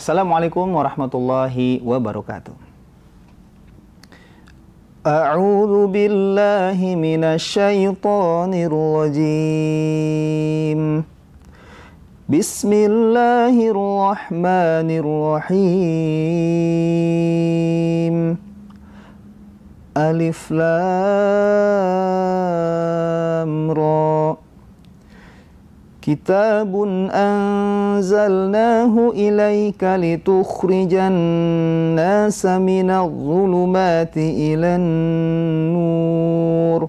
Assalamualaikum warahmatullahi wabarakatuh. A'udzu billahi minasy syaithanir rajim. Bismillahirrahmanirrahim. Alif Lam Ra. Kitabun anzalnahu ilaika litukhrijan nasa minadh dhulumati ilan nur.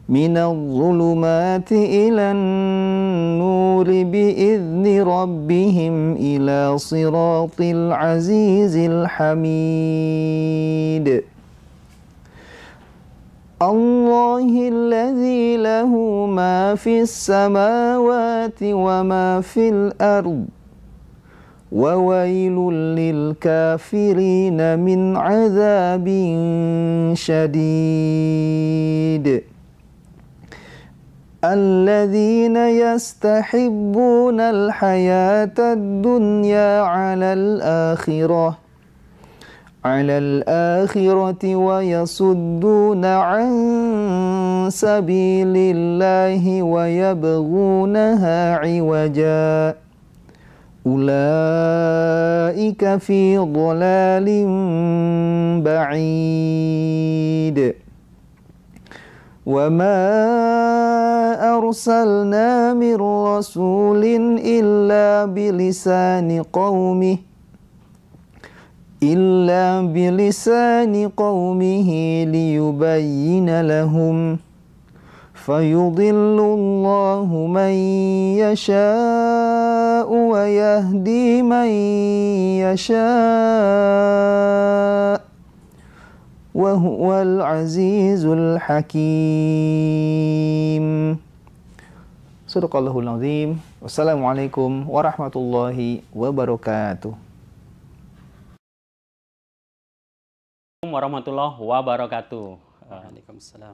Minadh dhulumati ilan nuri bi'izni rabbihim ila siratil azizil hamid. Allahilladzi lahu ma fis samawati wa ma fil ard wa wailul lil kafirina min adzabin syadid. Alladzina yastahibbuna al-hayata ad-dunya 'alal akhirah wa yasudduna an sabilillahi wa yabghunaha 'iwaja. Ulaika fi dhalalin ba'id. Wa ma arsalna min rasulin illa bilisani qawmihi liyubayyina lahum fayudhillullahu man yasha'u wa yahdi man yasha' wa huwal azizul hakim. Shadaqallahul azim. Wassalamualaikum warahmatullahi wabarakatuh. Warahmatullahi wabarakatuh. Waalaikumsalam.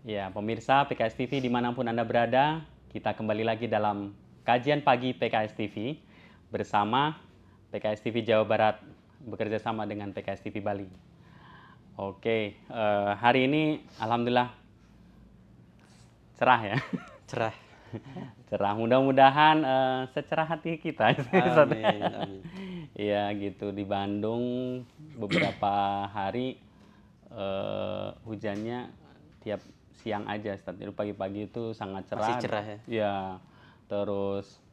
Ya, pemirsa PKS TV dimanapun Anda berada, kita kembali lagi dalam kajian pagi PKS TV bersama PKS TV Jawa Barat bekerja sama dengan PKS TV Bali. Oke, hari ini alhamdulillah cerah ya. Cerah. Cerah. Mudah-mudahan secerah hati kita. Amin, amin. Iya gitu, di Bandung beberapa hari hujannya tiap siang aja, Ustaz. Jadi pagi-pagi itu sangat cerah. Masih cerah ya? Ya, terus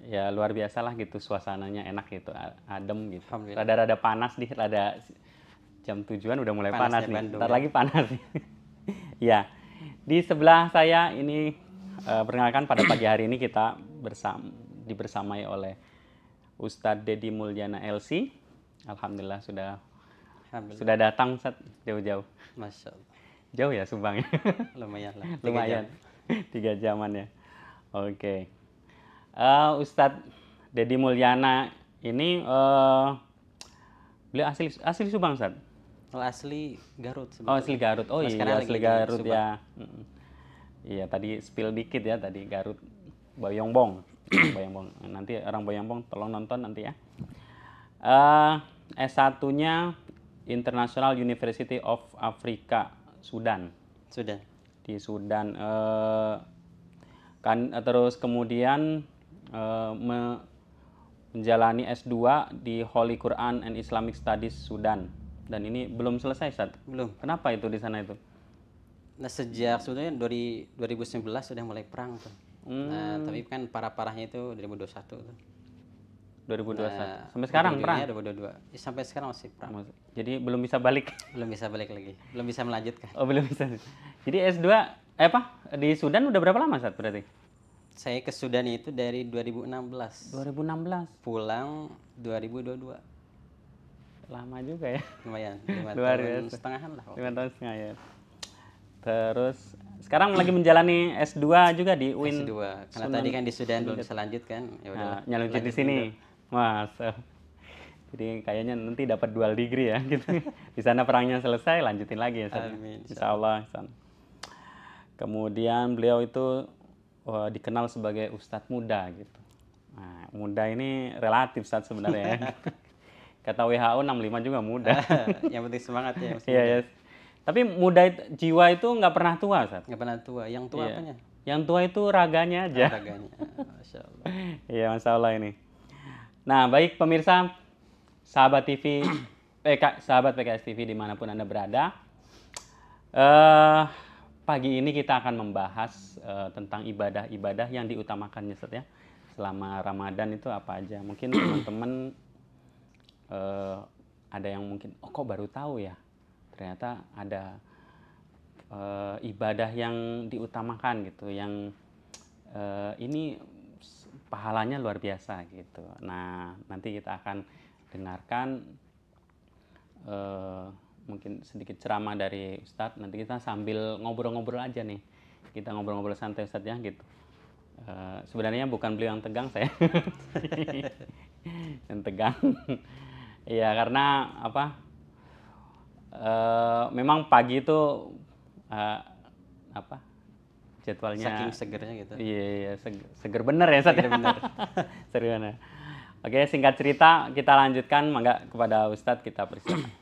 ya luar biasa lah gitu, suasananya enak gitu, adem gitu. Rada-rada panas nih, rada jam 7-an udah mulai panas nih. Bandung, Ntar ya? lagi panas nih. Ya, di sebelah saya ini perkenalkan pada pagi hari ini kita dibersamai oleh Ustadz Dedi Mulyana LC. Alhamdulillah sudah datang Ustadz jauh-jauh. Masya Allah. Jauh ya Subang ya? Lumayan lah. Lumayan. 3 jaman ya. Oke. Ustadz Dedi Mulyana ini beliau asli Subang Ustadz? Asli Garut. Oh asli Garut. Oh iya asli Garut ya. Iya tadi spill dikit ya tadi Garut Boyongbong. Boyongbong. Nanti orang Boyongbong tolong nonton nanti ya. S1-nya International University of Africa, Sudan. Di Sudan. Terus kemudian menjalani S2 di Holy Quran and Islamic Studies Sudan. Dan ini belum selesai, Ustaz? Belum. Kenapa itu di sana itu? Nah sejak sebenarnya dari 2019 sudah mulai perang tuh. Nah tapi kan parah-parahnya itu 2021 tuh. 2021. Nah, sampai sekarang perang? 2022. Ya, sampai sekarang masih perang. Jadi belum bisa balik? Belum bisa balik lagi. Belum bisa melanjutkan. Oh belum bisa. Jadi S2, di Sudan udah berapa lama Ustaz berarti? Saya ke Sudan itu dari 2016. 2016? Pulang 2022. Lama juga ya? Lumayan, 5 tahun setengahan lah. 5 tahun setengah ya. Terus sekarang lagi menjalani S2 juga di UIN. S2. Karena tadi kan di Sudan belum bisa lanjut kan. Ya udah. Lanjut di sini. Mas. Jadi kayaknya nanti dapat dual degree ya gitu. Di sana perangnya selesai lanjutin lagi ya. Amin. Insyaallah. Kemudian beliau itu dikenal sebagai ustadz muda gitu. Nah, muda ini relatif saat sebenarnya ya. Kata WHO 65 juga muda. Yang penting semangat ya. Iya, ya. Tapi muda jiwa itu nggak pernah tua, Ustaz. Nggak pernah tua. Yang tua Iya. apanya? Yang tua itu raganya aja. Olahraganya. Masya Allah. Iya, Masya Allah ini. Nah, baik pemirsa, sahabat TV, sahabat PKS TV dimanapun Anda berada. Pagi ini kita akan membahas tentang ibadah-ibadah yang diutamakannya, Ustaz ya. Selama Ramadan itu apa aja? Mungkin teman-teman ada yang mungkin, oh kok baru tahu ya? Ternyata ada ibadah yang diutamakan gitu, yang ini pahalanya luar biasa gitu. Nah, nanti kita akan dengarkan mungkin sedikit ceramah dari Ustadz. Nanti kita sambil ngobrol-ngobrol aja nih. Kita ngobrol-ngobrol santai Ustadz ya gitu. Sebenarnya bukan beliau yang tegang, saya yang tegang. Iya, karena apa? Memang pagi itu apa? Jadwalnya Saking segernya gitu. Iya, seger bener ya, Ustadz. Seger bener. Seger bener. Oke, singkat cerita kita lanjutkan, mangga kepada Ustadz kita persilakan.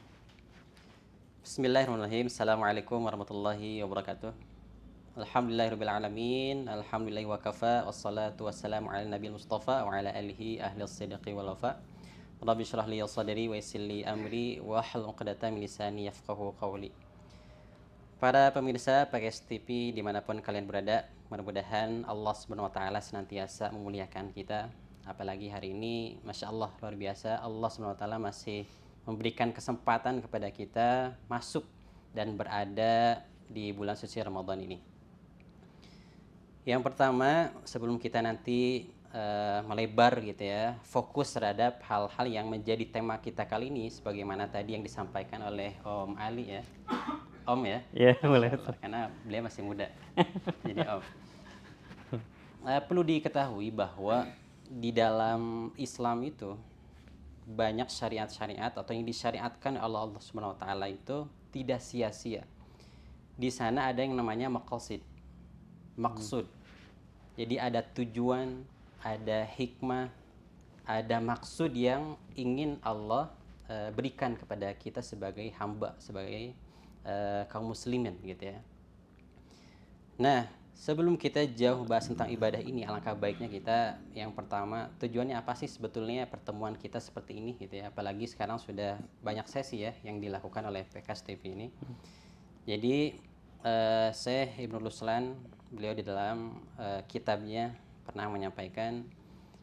Bismillahirrahmanirrahim. Assalamualaikum warahmatullahi wabarakatuh. Alhamdulillahirrabbilalamin. Alhamdulillahi wa kafa. Wassalatu wassalamu ala nabil mustafa wa ala alihi ahli as-sidqi wal wafa. Rabbi syrah li sadri wa yassir li amri wa hlul 'uqdatam min lisani yafqahu qawli. Para pemirsa PKS TV dimanapun kalian berada, mudah-mudahan Allah Subhanahu wa taala senantiasa memuliakan kita. Apalagi hari ini, Masya Allah, luar biasa, Allah Subhanahu wa taala masih memberikan kesempatan kepada kita masuk dan berada di bulan suci Ramadan ini. Yang pertama, sebelum kita nanti melebar gitu ya, fokus terhadap hal-hal yang menjadi tema kita kali ini, sebagaimana tadi yang disampaikan oleh Om Ali ya. Om ya? Iya, boleh. Karena beliau masih muda. Jadi Om. Perlu diketahui bahwa di dalam Islam itu banyak syariat-syariat atau yang disyariatkan oleh Allah Subhanahu wa taala itu tidak sia-sia. Di sana ada yang namanya maqasid. Maksud. Jadi ada tujuan, ada hikmah, ada maksud yang ingin Allah berikan kepada kita sebagai hamba, sebagai kaum muslimin gitu ya. Nah, sebelum kita jauh bahas tentang ibadah ini, alangkah baiknya kita yang pertama, tujuannya apa sih sebetulnya pertemuan kita seperti ini gitu ya. Apalagi sekarang sudah banyak sesi ya yang dilakukan oleh PKS TV ini. Jadi Syekh Ibnu Ruslan, beliau di dalam kitabnya pernah menyampaikan,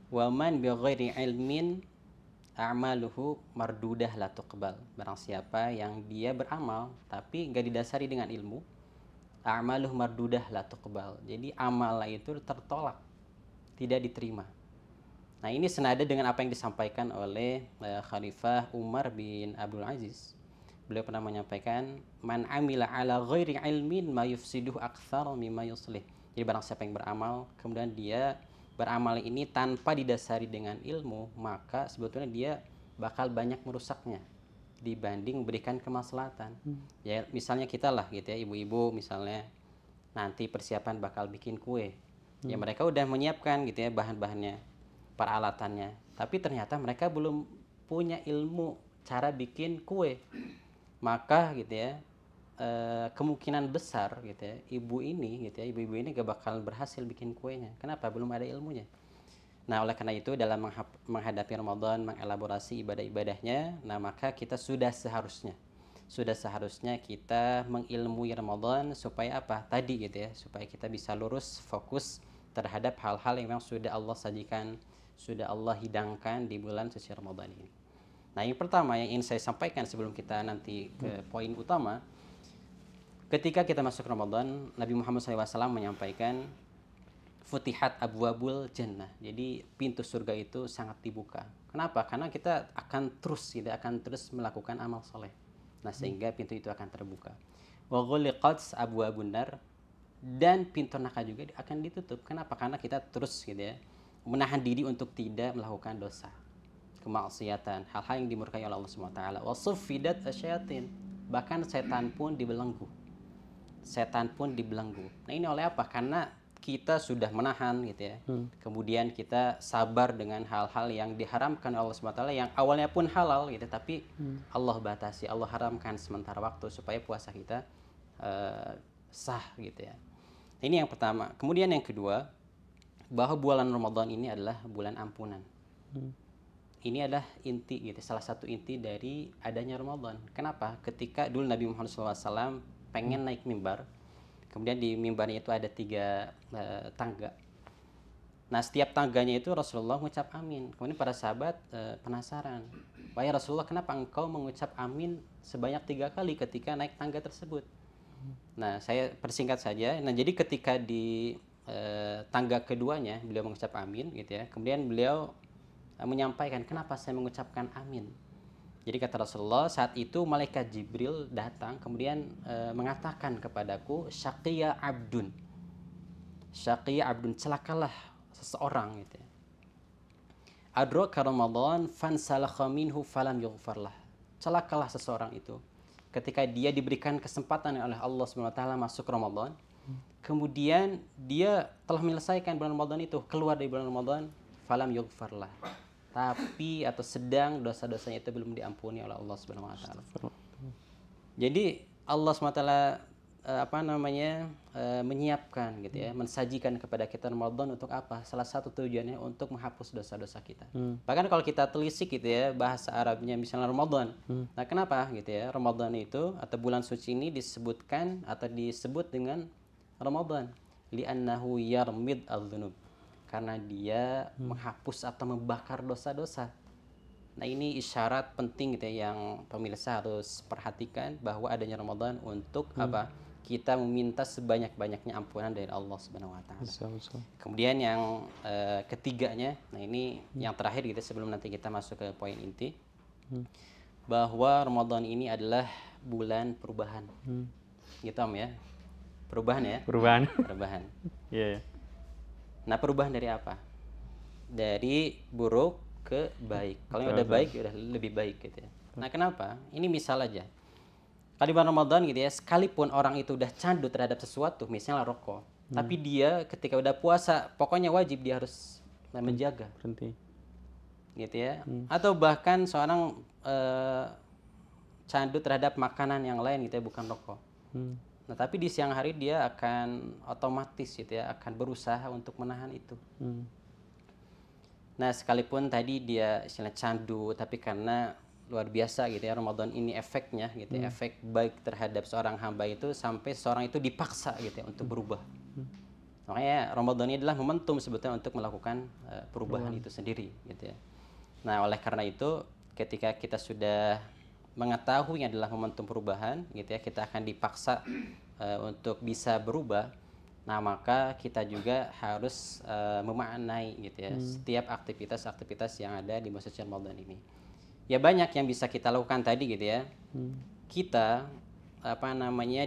wa man bi ghairi ilmin a'maluhu mardudah la tuqbal. Barang siapa yang dia beramal tapi enggak didasari dengan ilmu, a'maluhu mardudah la tuqbal. Jadi amalnya itu tertolak, tidak diterima. Nah, ini senada dengan apa yang disampaikan oleh Khalifah Umar bin Abdul Aziz. Beliau pernah menyampaikan, man amila ala ghairi ilmin ma yufsiduhu aktsar mimma yuslih. Jadi barang siapa yang beramal kemudian dia beramal ini tanpa didasari dengan ilmu, maka sebetulnya dia bakal banyak merusaknya dibanding memberikan kemaslahatan. Ya, misalnya kita lah gitu ya, ibu-ibu misalnya nanti persiapan bakal bikin kue. Ya mereka udah menyiapkan gitu ya bahan-bahannya, peralatannya. Tapi ternyata mereka belum punya ilmu cara bikin kue. Maka gitu ya, kemungkinan besar gitu ya, ibu-ibu ini gak bakal berhasil bikin kuenya. Kenapa? Belum ada ilmunya. Nah, oleh karena itu dalam menghadapi Ramadan, mengelaborasi ibadah-ibadahnya, nah maka kita sudah seharusnya kita mengilmui Ramadan supaya apa? Tadi gitu ya, supaya kita bisa lurus fokus terhadap hal-hal yang memang sudah Allah sajikan, sudah Allah hidangkan di bulan suci Ramadan ini. Nah, yang pertama yang ingin saya sampaikan sebelum kita nanti ke poin utama, ketika kita masuk Ramadan, Nabi Muhammad SAW menyampaikan Futihat abwabul jannah. Jadi pintu surga itu sangat dibuka. Kenapa? Karena kita akan terus melakukan amal soleh. Nah, sehingga pintu itu akan terbuka. Wa ghuliqat abwabun nar, dan pintu neraka juga akan ditutup. Kenapa? Karena kita terus gitu ya, menahan diri untuk tidak melakukan dosa, kemaksiatan, hal-hal yang dimurkai oleh Allah Subhanahu wa taala. Wa suffidat asyayatin, bahkan setan pun dibelenggu. Nah, ini oleh apa? Karena kita sudah menahan gitu ya. Kemudian kita sabar dengan hal-hal yang diharamkan Allah SWT yang awalnya pun halal gitu, tapi Allah batasi, Allah haramkan sementara waktu supaya puasa kita sah gitu ya. Ini yang pertama. Kemudian yang kedua, bahwa bulan Ramadan ini adalah bulan ampunan. Ini adalah inti gitu, salah satu inti dari adanya Ramadan. Kenapa? Ketika dulu Nabi Muhammad SAW pengen naik mimbar, kemudian di mimbarnya itu ada 3 tangga. Nah, setiap tangganya itu Rasulullah mengucap amin. Kemudian para sahabat penasaran, wahai Rasulullah, kenapa engkau mengucap amin sebanyak 3 kali ketika naik tangga tersebut? Nah, saya persingkat saja. Nah, jadi ketika di tangga keduanya beliau mengucap amin gitu ya. Kemudian beliau menyampaikan, kenapa saya mengucapkan amin? Jadi kata Rasulullah, saat itu malaikat Jibril datang kemudian mengatakan kepadaku, syaqiya abdun. Syaqiya abdun, celakalah seseorang gitu ya. Adraka Ramadan fansalakha minhu falam yughfarlah. Celakalah seseorang itu ketika dia diberikan kesempatan oleh Allah SWT masuk Ramadan, kemudian dia telah menyelesaikan bulan Ramadan itu, keluar dari bulan Ramadan, falam yughfarlah. Tapi atau sedang dosa-dosanya itu belum diampuni oleh Allah Subhanahu wa taala. Jadi Allah SWT menyiapkan gitu ya, mensajikan kepada kita Ramadan untuk apa? Salah satu tujuannya untuk menghapus dosa-dosa kita. Bahkan kalau kita telisik gitu ya, bahasa Arabnya misalnya Ramadan. Nah, kenapa gitu ya? Ramadan itu atau bulan suci ini disebutkan atau disebut dengan Ramadan li'annahu yarmid adz-dzunub. Karena dia menghapus atau membakar dosa-dosa. Nah, ini isyarat penting gitu ya, yang pemirsa harus perhatikan, bahwa adanya Ramadan untuk apa? Kita meminta sebanyak-banyaknya ampunan dari Allah Subhanahu wa taala. Kemudian yang ketiganya, nah ini yang terakhir gitu sebelum nanti kita masuk ke poin inti. Bahwa Ramadan ini adalah bulan perubahan. Gitu Om ya. Perubahan ya? Perubahan. Perubahan. Iya. Yeah. Nah, perubahan dari apa? Dari buruk ke baik. Kalau yang udah baik, udah lebih baik gitu ya. Nah, kenapa? Ini misal aja. Kalau di bulan Ramadan gitu ya, sekalipun orang itu udah candu terhadap sesuatu, misalnya rokok, tapi dia ketika udah puasa, pokoknya wajib dia harus menjaga. Berhenti. Gitu ya. Atau bahkan seorang candu terhadap makanan yang lain gitu ya, bukan rokok. Nah, tapi di siang hari dia akan otomatis gitu ya, akan berusaha untuk menahan itu. Nah, sekalipun tadi dia istilah candu, tapi karena luar biasa gitu ya, Ramadan ini efeknya gitu ya, efek baik terhadap seorang hamba itu sampai seorang itu dipaksa gitu ya untuk berubah. Makanya Ramadan ini adalah momentum sebetulnya untuk melakukan perubahan itu sendiri gitu ya. Nah, oleh karena itu ketika kita sudah mengetahui adalah momentum perubahan gitu ya, kita akan dipaksa untuk bisa berubah. Nah, maka kita juga harus memaknai gitu ya setiap aktivitas-aktivitas yang ada di bulan suci Ramadan ini. Ya, banyak yang bisa kita lakukan tadi gitu ya. Kita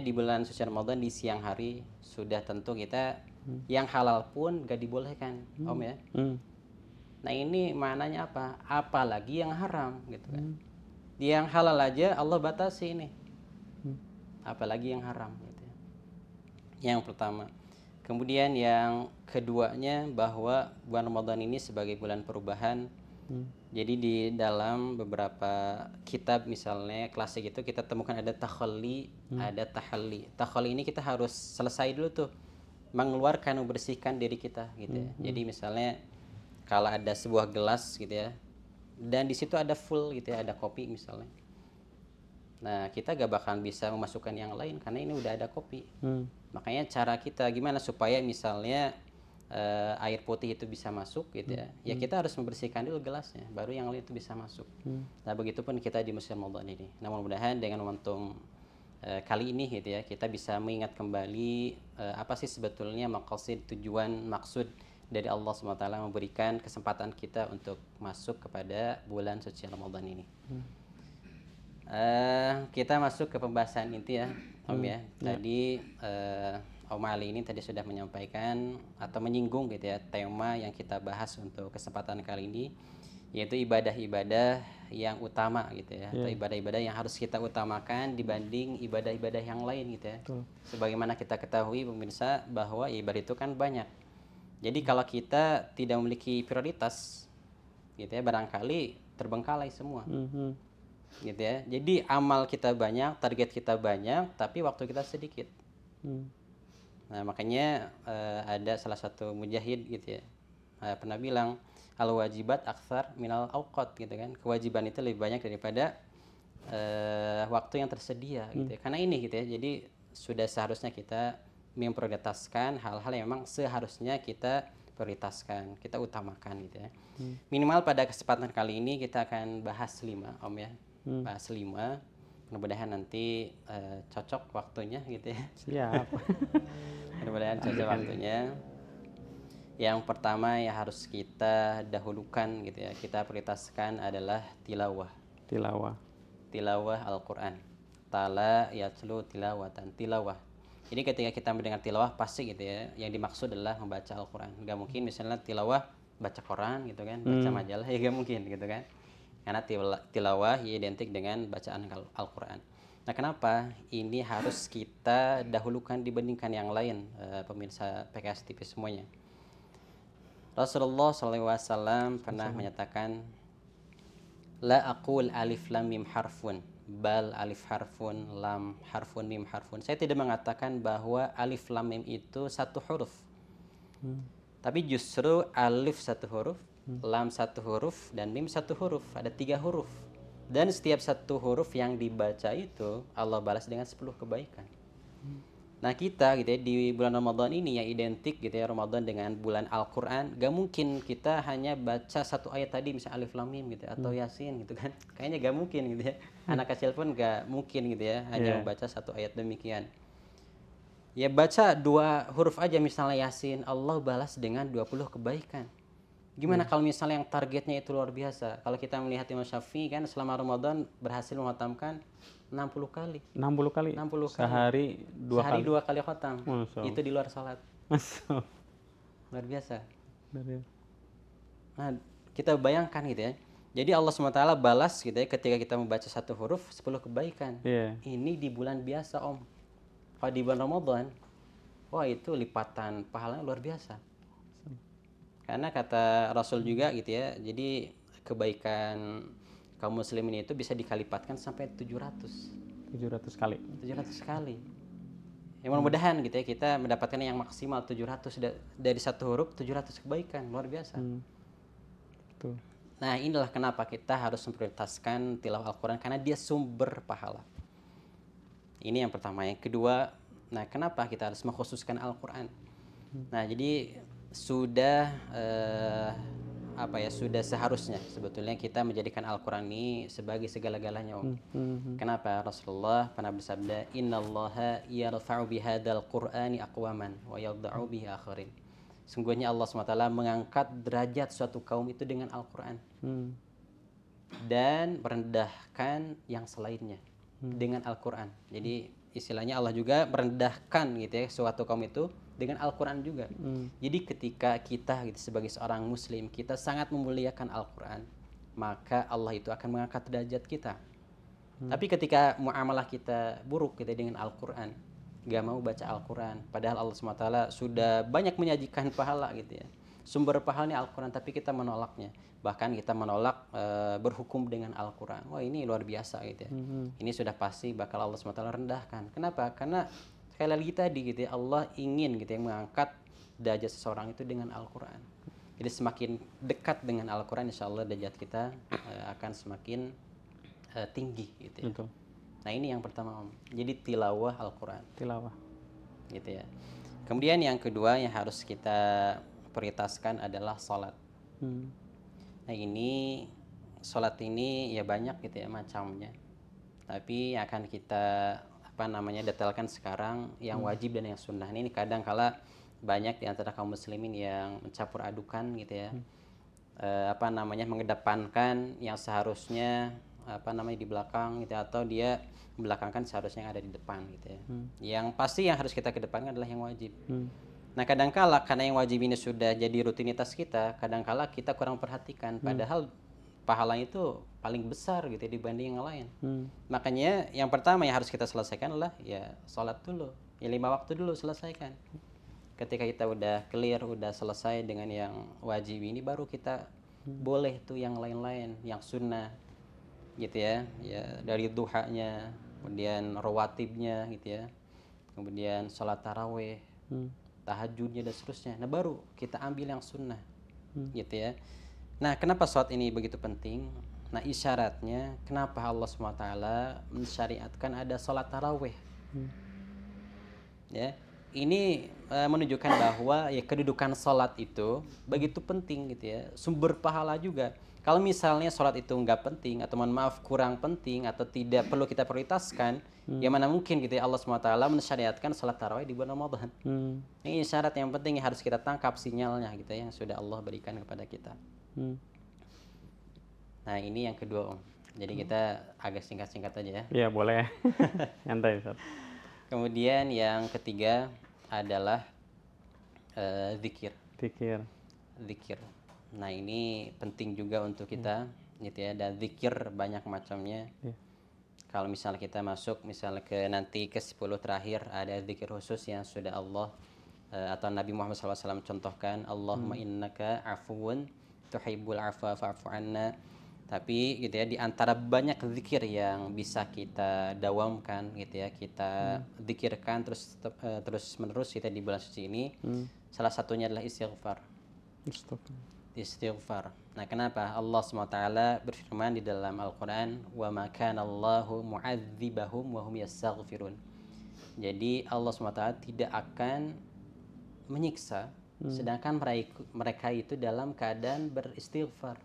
di bulan suci Ramadan di siang hari sudah tentu kita yang halal pun gak dibolehkan, Om ya. Nah, ini maknanya apa? Apalagi yang haram gitu kan. Yang halal aja Allah batasi ini, apalagi yang haram gitu ya. Yang pertama. Kemudian yang keduanya, bahwa bulan Ramadan ini sebagai bulan perubahan. Jadi di dalam beberapa kitab misalnya klasik itu kita temukan ada takhalli, ada tahalli. Takhalli ini kita harus selesai dulu tuh, mengeluarkan, membersihkan diri kita gitu ya. Jadi misalnya kalau ada sebuah gelas gitu ya, dan di situ ada full gitu ya, ada kopi misalnya. Nah, kita gak bakal bisa memasukkan yang lain karena ini udah ada kopi. Makanya cara kita gimana supaya misalnya air putih itu bisa masuk gitu ya. Ya kita harus membersihkan dulu gelasnya, baru yang lain itu bisa masuk. Nah, begitupun kita di musim Ramadan ini. Nah, mudah-mudahan dengan momentum kali ini gitu ya, kita bisa mengingat kembali apa sih sebetulnya maqasid, tujuan, maksud dari Allah SWT memberikan kesempatan kita untuk masuk kepada bulan suci Ramadan ini. Kita masuk ke pembahasan inti ya, Om ya. Tadi Om Ali ini tadi sudah menyampaikan atau menyinggung gitu ya tema yang kita bahas untuk kesempatan kali ini, yaitu ibadah-ibadah yang utama gitu ya, atau ibadah-ibadah yang harus kita utamakan dibanding ibadah-ibadah yang lain gitu ya. Sebagaimana kita ketahui pemirsa bahwa ibadah itu kan banyak. Jadi kalau kita tidak memiliki prioritas gitu ya, barangkali terbengkalai semua. Gitu ya. Jadi amal kita banyak, target kita banyak, tapi waktu kita sedikit. Nah, makanya ada salah satu mujahid gitu ya, pernah bilang al wajibat aktsar minal auqat gitu kan. Kewajiban itu lebih banyak daripada waktu yang tersedia gitu ya. Karena ini gitu ya. Jadi sudah seharusnya kita memprioritaskan hal-hal yang memang seharusnya kita prioritaskan, kita utamakan gitu ya. Minimal pada kesempatan kali ini kita akan bahas 5 Om ya. Bahas 5. Mudah-mudahan nanti cocok waktunya gitu ya. Siap. Mudah-mudahan cocok waktunya. Yang pertama yang harus kita dahulukan gitu ya, kita prioritaskan adalah tilawah. Tilawah Al-Quran. Tala yatlu tilawatan, tilawah. Jadi ketika kita mendengar tilawah pasti gitu ya, yang dimaksud adalah membaca Al-Quran. Gak mungkin misalnya tilawah baca Quran gitu kan, baca majalah, ya gak mungkin gitu kan. Karena tilawah identik dengan bacaan Al-Quran. Nah, kenapa ini harus kita dahulukan dibandingkan yang lain, pemirsa PKS TV semuanya? Rasulullah SAW pernah menyatakan, la aqul alif lam mim harfun, bal alif harfun, lam harfun, mim harfun. Saya tidak mengatakan bahwa alif lam mim itu satu huruf. Tapi justru alif satu huruf, lam satu huruf, dan mim satu huruf. Ada 3 huruf. Dan setiap satu huruf yang dibaca itu Allah balas dengan 10 kebaikan. Nah, kita gitu ya, di bulan Ramadan ini yang identik gitu ya, Ramadan dengan bulan Al-Quran, gak mungkin kita hanya baca satu ayat tadi misalnya alif lam mim gitu atau yasin gitu kan. Kayaknya gak mungkin gitu ya. Anak kecil pun gak mungkin gitu ya hanya membaca satu ayat demikian. Ya baca 2 huruf aja misalnya yasin, Allah balas dengan 20 kebaikan. Gimana kalau misalnya yang targetnya itu luar biasa? Kalau kita melihat Imam Syafi'i kan selama Ramadan berhasil menghatamkan 60 kali. 60 kali. 60 kali. Sehari 2 Sehari kali. 2 kali khatam. Itu di luar salat. Luar biasa. Nah, kita bayangkan gitu ya. Jadi Allah SWT balas gitu ya ketika kita membaca satu huruf 10 kebaikan. Ini di bulan biasa Om. Kalau di bulan Ramadan, wah itu lipatan pahalanya luar biasa. Karena kata Rasul juga gitu ya, jadi kebaikan kaum muslimin itu bisa dikalipatkan sampai 700 kali. 700 kali. Ya mudah-mudahan gitu ya kita mendapatkan yang maksimal 700 dari satu huruf 700 kebaikan, luar biasa. Betul. Nah, inilah kenapa kita harus memprioritaskan tilawah Al-Quran, karena dia sumber pahala. Ini yang pertama. Yang kedua, nah kenapa kita harus mengkhususkan Al-Quran? Nah, jadi sudah sudah seharusnya sebetulnya kita menjadikan Al-Quran ini sebagai segala-galanya Om. Kenapa? Rasulullah pernah bersabda, innallaha yarfa'u bihadzal qur'ani aqwaman wa yadh'u bihi akharin. Sungguhnya Allah SWT mengangkat derajat suatu kaum itu dengan Al-Quran dan merendahkan yang selainnya dengan Al-Quran. Jadi istilahnya Allah juga merendahkan gitu ya suatu kaum itu dengan Al-Quran juga. Jadi ketika kita gitu, sebagai seorang muslim, kita sangat memuliakan Al-Quran, maka Allah itu akan mengangkat derajat kita. Tapi ketika muamalah kita buruk gitu dengan Al-Quran, gak mau baca Al-Quran, padahal Allah SWT sudah banyak menyajikan pahala gitu ya, sumber pahalanya Al-Quran, tapi kita menolaknya. Bahkan kita menolak berhukum dengan Al-Quran. Wah, ini luar biasa gitu ya. Ini sudah pasti bakal Allah SWT rendahkan. Kenapa? Karena sekali lagi tadi gitu ya, Allah ingin gitu yang mengangkat derajat seseorang itu dengan Al-Quran. Jadi semakin dekat dengan Al-Quran, insya Allah derajat kita akan semakin tinggi gitu ya. Betul. Nah, ini yang pertama Om. Jadi tilawah Al-Quran. Tilawah. Gitu ya. Kemudian yang kedua yang harus kita prioritaskan adalah sholat. Nah, ini sholat ini ya banyak gitu ya macamnya. Tapi akan kita detailkan sekarang yang wajib dan yang sunnah. Ini kadang kala banyak di antara kaum muslimin yang mencampur adukan gitu ya. Mengedepankan yang seharusnya di belakang gitu, atau dia membelakangkan seharusnya yang ada di depan gitu ya. Yang pasti yang harus kita kedepankan adalah yang wajib. Nah, kadangkala karena yang wajib ini sudah jadi rutinitas kita, kadangkala kita kurang perhatikan, padahal pahalanya itu paling besar gitu ya, dibanding yang lain. Makanya yang pertama yang harus kita selesaikan adalah ya sholat dulu, ya 5 waktu dulu selesaikan. Ketika kita udah clear, udah selesai dengan yang wajib ini, baru kita boleh tuh yang lain-lain, yang sunnah gitu ya, ya dari duhanya, kemudian rawatibnya gitu ya, kemudian sholat taraweh, tahajudnya dan seterusnya. Nah baru kita ambil yang sunnah gitu ya. Nah kenapa sholat ini begitu penting? Nah isyaratnya kenapa Allah SWT mensyariatkan ada sholat taraweh ya, ini menunjukkan bahwa ya kedudukan sholat itu begitu penting gitu ya, sumber pahala juga. Kalau misalnya sholat itu nggak penting atau mohon maaf kurang penting atau tidak perlu kita prioritaskan, ya mana mungkin gitu ya Allah SWT mensyariatkan sholat tarawih di bulan Ramadan. Ini syarat yang penting yang harus kita tangkap sinyalnya gitu ya, yang sudah Allah berikan kepada kita. Nah ini yang kedua Om. Jadi kita agak singkat-singkat aja ya. Iya boleh. Santai Ustaz. Kemudian yang ketiga adalah zikir. Zikir. Nah ini penting juga untuk kita gitu ya, dan zikir banyak macamnya. Kalau misalnya kita masuk misalnya ke nanti ke 10 terakhir, ada zikir khusus yang sudah Allah atau Nabi Muhammad SAW contohkan, Allahumma innaka afuwun tuhibbul afwa fa'fu anna. Tapi gitu ya, di antara banyak zikir yang bisa kita dawamkan gitu ya, kita zikirkan terus menerus kita di bulan suci ini, salah satunya adalah istighfar. Nah kenapa Allah SWT berfirman di dalam Al-Quran, wa ma kana Allahu mu'adzibahum wa hum yastaghfirun. Jadi Allah SWT tidak akan menyiksa sedangkan mereka itu dalam keadaan beristighfar.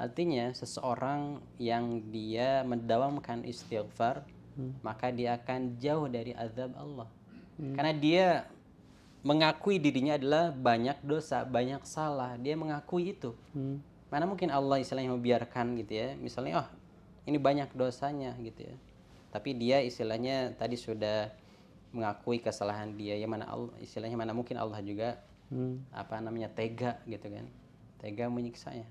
Artinya seseorang yang dia mendawamkan istighfar, maka dia akan jauh dari azab Allah. Karena dia mengakui dirinya adalah banyak dosa, banyak salah. Dia mengakui itu. Mana mungkin Allah istilahnya membiarkan gitu ya. Misalnya, oh ini banyak dosanya gitu ya. Tapi dia istilahnya tadi sudah mengakui kesalahan dia. Ya mana Allah, istilahnya mana mungkin Allah juga tega gitu kan. Tega menyiksanya.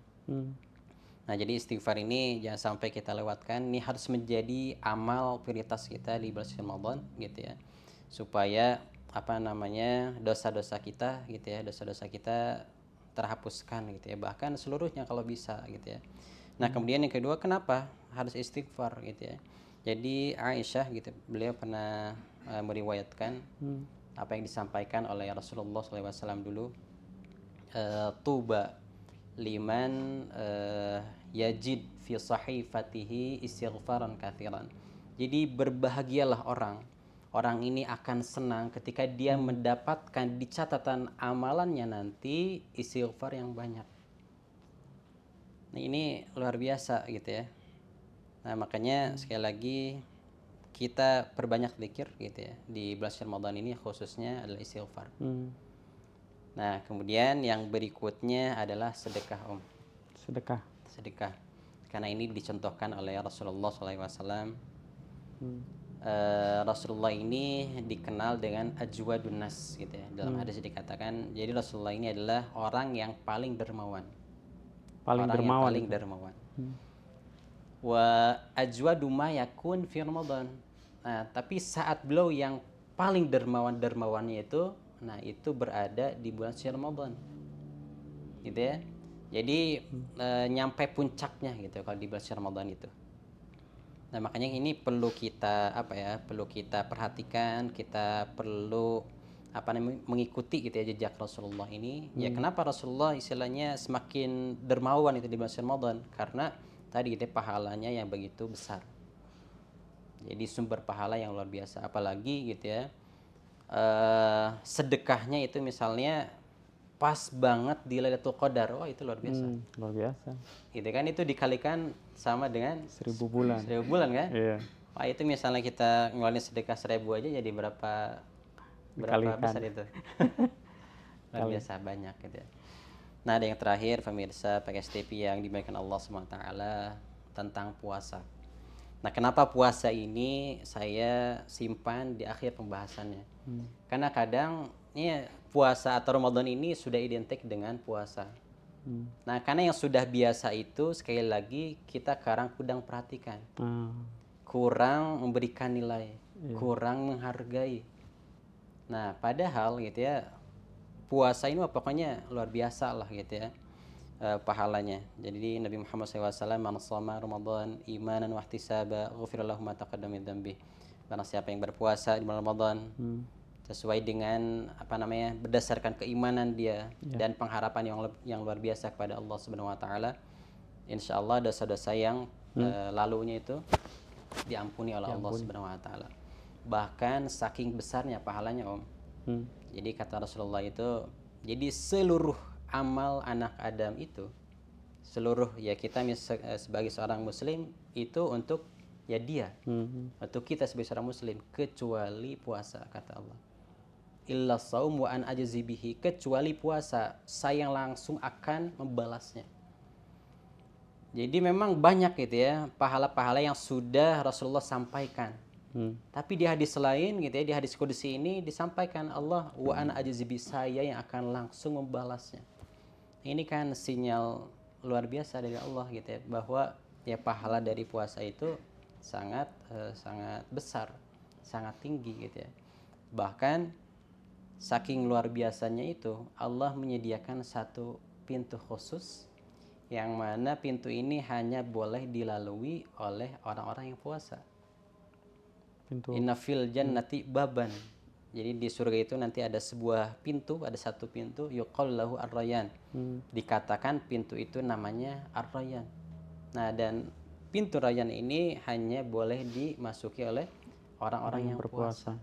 Nah jadi istighfar ini jangan sampai kita lewatkan. Ini harus menjadi amal prioritas kita di bulan Ramadan gitu ya. Supaya dosa-dosa kita gitu ya, dosa-dosa kita terhapuskan gitu ya, bahkan seluruhnya kalau bisa gitu ya. Nah kemudian yang kedua, kenapa harus istighfar gitu ya. Jadi Aisyah gitu, beliau pernah meriwayatkan apa yang disampaikan oleh Rasulullah SAW dulu, tuba liman yajid fi sahifatihi istighfaran katsiran. Jadi berbahagialah orang ini akan senang ketika dia mendapatkan di catatan amalannya nanti istighfar yang banyak. Nah ini luar biasa gitu ya. Nah makanya sekali lagi kita perbanyak zikir gitu ya di bulan Ramadan ini, khususnya adalah istighfar. Nah kemudian yang berikutnya adalah sedekah Om. Sedekah. Karena ini dicontohkan oleh Rasulullah SAW. Rasulullah ini dikenal dengan ajwadun nas gitu ya. Dalam hadis dikatakan, jadi Rasulullah ini adalah orang yang paling dermawan. Paling dermawan. Wa ajwadu ma yakun fi Ramadan. Nah, tapi saat beliau yang paling dermawannya itu, nah itu berada di bulan Ramadan. Gitu ya. Jadi nyampe puncaknya gitu kalau di bulan Ramadan itu. Nah makanya ini perlu kita perhatikan, kita perlu mengikuti gitu ya jejak Rasulullah ini. Ya kenapa Rasulullah istilahnya semakin dermawan itu di bulan Ramadan? Karena tadi gitu ya, pahalanya yang begitu besar. Jadi sumber pahala yang luar biasa. Apalagi gitu ya, sedekahnya itu misalnya pas banget di Lailatul Qadar, itu luar biasa. Luar biasa. Gitu kan, itu dikalikan sama dengan 1000 bulan. 1000 bulan kan? Iya. Wah itu misalnya kita ngeluarin sedekah 1000 aja jadi berapa besar itu? Luar biasa banyak gitu ya. Nah ada yang terakhir pemirsa PKS TV yang dimuliakan Allah SWT tentang puasa. Nah kenapa puasa ini saya simpan di akhir pembahasannya? Karena kadang puasa atau Ramadan ini sudah identik dengan puasa. Nah, karena yang sudah biasa itu sekali lagi kita kurang perhatikan, kurang memberikan nilai, kurang menghargai. Nah, padahal gitu ya, puasa ini pokoknya luar biasa lah gitu ya, pahalanya. Jadi Nabi Muhammad SAW, "Man shoma Ramadan imanan wa ihtisaba, ghufira lahu ma taqaddama min dzambi." Barang siapa yang berpuasa di bulan Ramadan sesuai dengan berdasarkan keimanan dia dan pengharapan yang luar biasa kepada Allah Subhanahu wa taala, insyaallah dosa-dosa yang lalunya itu diampuni oleh Allah Subhanahu wa taala. Bahkan saking besarnya pahalanya, Om. Jadi kata Rasulullah itu, jadi seluruh amal anak Adam itu, seluruh ya kita sebagai seorang muslim itu untuk ya dia, untuk kita sebagai seorang muslim, kecuali puasa, kata Allah. Illa saum wa an ajzi bihi, kecuali puasa saya yang langsung akan membalasnya. Jadi memang banyak gitu ya pahala-pahala yang sudah Rasulullah sampaikan. Tapi di hadis lain gitu ya, di hadis qudsi ini disampaikan Allah wa ana ajzi bi, saya yang akan langsung membalasnya. Ini kan sinyal luar biasa dari Allah gitu ya, bahwa ya pahala dari puasa itu sangat besar, sangat tinggi gitu ya. Bahkan saking luar biasanya itu, Allah menyediakan satu pintu khusus yang mana pintu ini hanya boleh dilalui oleh orang-orang yang puasa. Inna fil jannati baban. Jadi di surga itu nanti ada sebuah pintu, ada satu pintu, yuqal lahu ar-rayyan. Dikatakan pintu itu namanya ar-rayyan. Nah, dan pintu rayyan ini hanya boleh dimasuki oleh orang-orang yang berpuasa.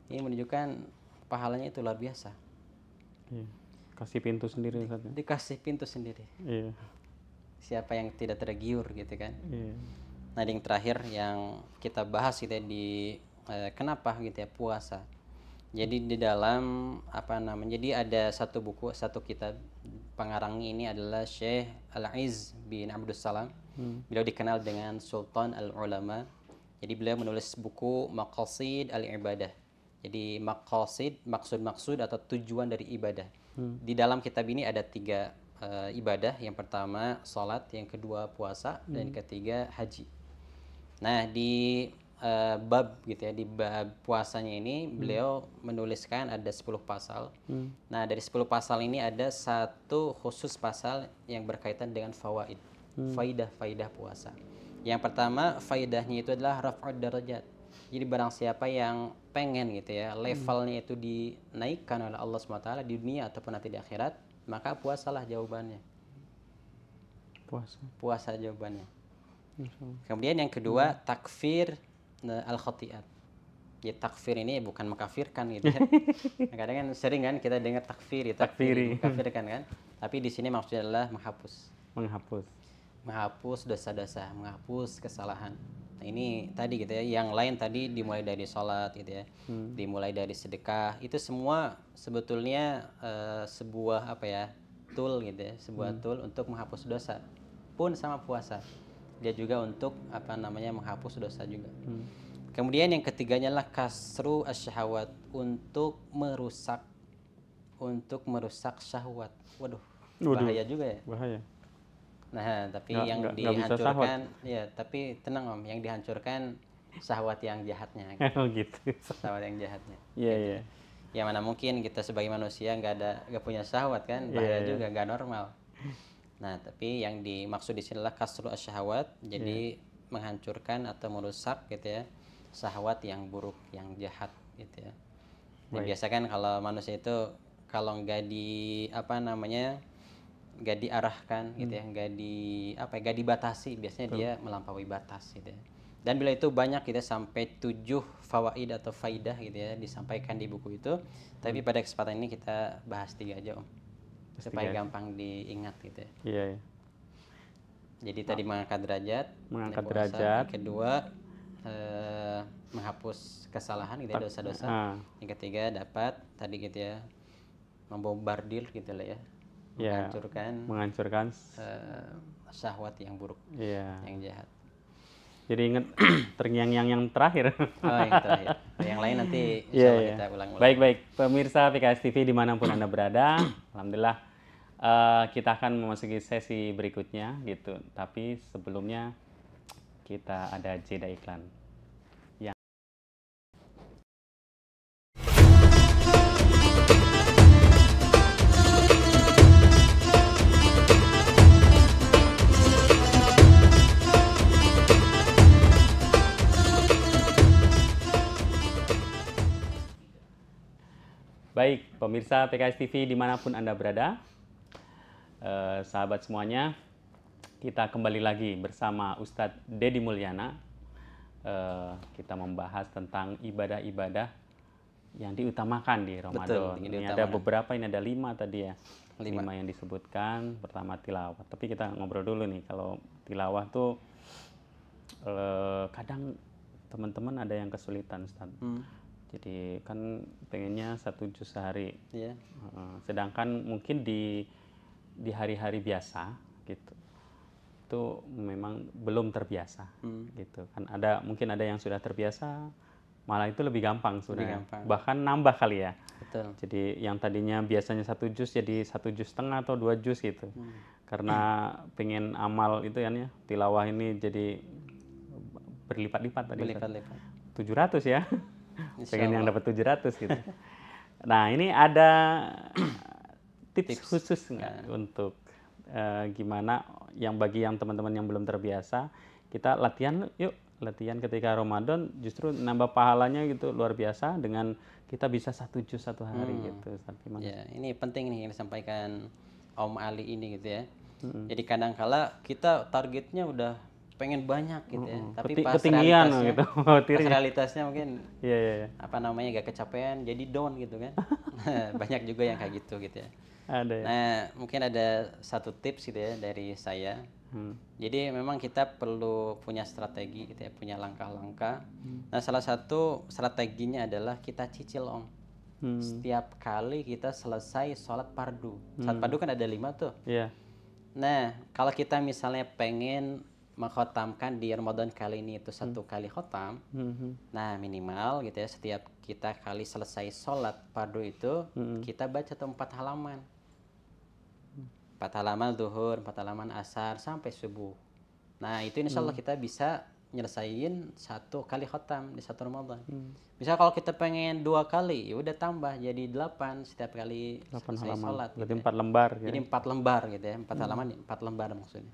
Ini menunjukkan pahalanya itu luar biasa. Iya. Kasih pintu sendiri, Ustaz. Dikasih pintu sendiri. Iya. Siapa yang tidak tergiur gitu kan? Iya. Nah, yang terakhir yang kita bahas gitu ya, di kenapa gitu ya puasa. Jadi di dalam jadi ada satu buku, satu kitab, pengarangnya ini adalah Syekh Al-Izz bin Abdul Salam. Beliau dikenal dengan Sultan Al-Ulama. Jadi beliau menulis buku Maqasid Al-Ibadah. Jadi maqasid, maksud-maksud atau tujuan dari ibadah. Di dalam kitab ini ada 3 ibadah. Yang pertama salat, yang kedua puasa, dan yang ketiga haji. Nah, di bab gitu ya, di bab puasanya ini beliau menuliskan ada 10 pasal. Nah, dari 10 pasal ini ada satu khusus pasal yang berkaitan dengan fawaid. Faidah puasa. Yang pertama, faidahnya itu adalah raf'ud darajat. Jadi barang siapa yang pengen gitu ya, levelnya itu dinaikkan oleh Allah SWT di dunia ataupun nanti di akhirat, maka puasalah jawabannya. Puasa jawabannya. Kemudian yang kedua, takfir al-khati'at. Ya, takfir ini bukan mengkafirkan gitu ya. Kadang kan sering kan kita dengar takfiri, mengkafirkan kan. Tapi di sini maksudnya adalah menghapus dosa-dosa, menghapus kesalahan. Nah, ini tadi gitu ya, yang lain tadi dimulai dari sholat gitu ya, dimulai dari sedekah, itu semua sebetulnya sebuah tool gitu ya, sebuah tool untuk menghapus dosa. Pun sama puasa, dia juga untuk menghapus dosa juga. Kemudian yang ketiganya adalah kasru asyahawat, untuk merusak syahwat. Waduh, bahaya juga ya. Bahaya. Nah, tapi yang dihancurkan ya, tapi tenang Om, yang dihancurkan syahwat yang jahatnya. Oh gitu. Syahwat yang jahatnya. Iya, gitu. iya. Ya mana mungkin kita sebagai manusia nggak punya syahwat kan, bahaya juga, nggak normal. Nah, tapi yang dimaksud di sini adalah kasru asyahawat, jadi menghancurkan atau merusak gitu ya, syahwat yang buruk, yang jahat gitu ya. Dan biasa kan kalau manusia itu kalau nggak nggak diarahkan gitu ya, nggak dibatasi, biasanya dia melampaui batas gitu ya. Dan bila itu banyak gitu ya, sampai 7 fawaid atau faidah gitu ya disampaikan di buku itu. Tapi pada kesempatan ini kita bahas 3 aja Om, supaya gampang diingat gitu ya. Iya, iya. Jadi tadi mengangkat derajat, yang kedua menghapus kesalahan gitu ya, dosa-dosa. Yang ketiga dapat tadi gitu ya, membombardir gitu lah ya, menghancurkan syahwat yang buruk, yang jahat. Jadi ingat terngiang-ngiang yang terakhir. Oh, yang terakhir. Yang lain nanti insya Allah kita ulang-ulang. Baik. Pemirsa PKS TV dimanapun Anda berada, alhamdulillah kita akan memasuki sesi berikutnya gitu. Tapi sebelumnya kita ada jeda iklan. Baik, pemirsa PKS TV dimanapun Anda berada, sahabat semuanya, kita kembali lagi bersama Ustadz Dedi Mulyana. Kita membahas tentang ibadah-ibadah yang diutamakan di Ramadan. Betul, ini ada beberapa, ini ada 5 tadi ya. 5 5 yang disebutkan. Pertama tilawah. Tapi kita ngobrol dulu nih, kalau tilawah tuh kadang teman-teman ada yang kesulitan, Ustadz. Jadi kan pengennya 1 juz sehari, sedangkan mungkin di hari-hari biasa gitu, itu memang belum terbiasa, gitu kan. Mungkin ada yang sudah terbiasa, malah itu lebih gampang sudah, bahkan nambah kali ya. Betul. Jadi yang tadinya biasanya 1 juz jadi 1,5 juz atau 2 juz gitu, karena pengen amal itu ya, tilawah ini jadi berlipat-lipat tadi. 700 ya. Pengen yang dapat 700 gitu. Nah, ini ada tips khusus nggak untuk gimana bagi yang teman-teman yang belum terbiasa, kita latihan ketika Ramadan, justru nambah pahalanya gitu luar biasa dengan kita bisa 1 juz 1 hari gitu. Ya, ini penting nih yang disampaikan Om Ali ini gitu ya. Jadi kadang-kala kita targetnya udah pengen banyak gitu ya, tapi pas ketinggian realitasnya, gitu. pas realitasnya mungkin gak kecapean, jadi down gitu kan. Banyak juga yang kayak gitu ya. Ada ya? Nah, mungkin ada 1 tips gitu ya dari saya. Jadi memang kita perlu punya strategi gitu ya, punya langkah-langkah. Nah, salah satu strateginya adalah kita cicil Om. Setiap kali kita selesai sholat fardu. Sholat fardu kan ada 5 tuh. Nah, kalau kita misalnya pengen mengkhotamkan di Ramadan kali ini itu 1 kali khotam, nah minimal gitu ya, setiap kita kali selesai sholat fardu itu kita baca tuh 4 halaman, 4 halaman zuhur, 4 halaman asar sampai subuh. Nah itu insya Allah kita bisa nyelesain 1 kali khotam di 1 Ramadan. Misal kalau kita pengen 2 kali, ya udah tambah jadi 8 setiap kali 8 selesai halaman. sholat. Berarti gitu 4 lembar. Jadi 4 lembar gitu ya, 4 halaman 4 lembar maksudnya.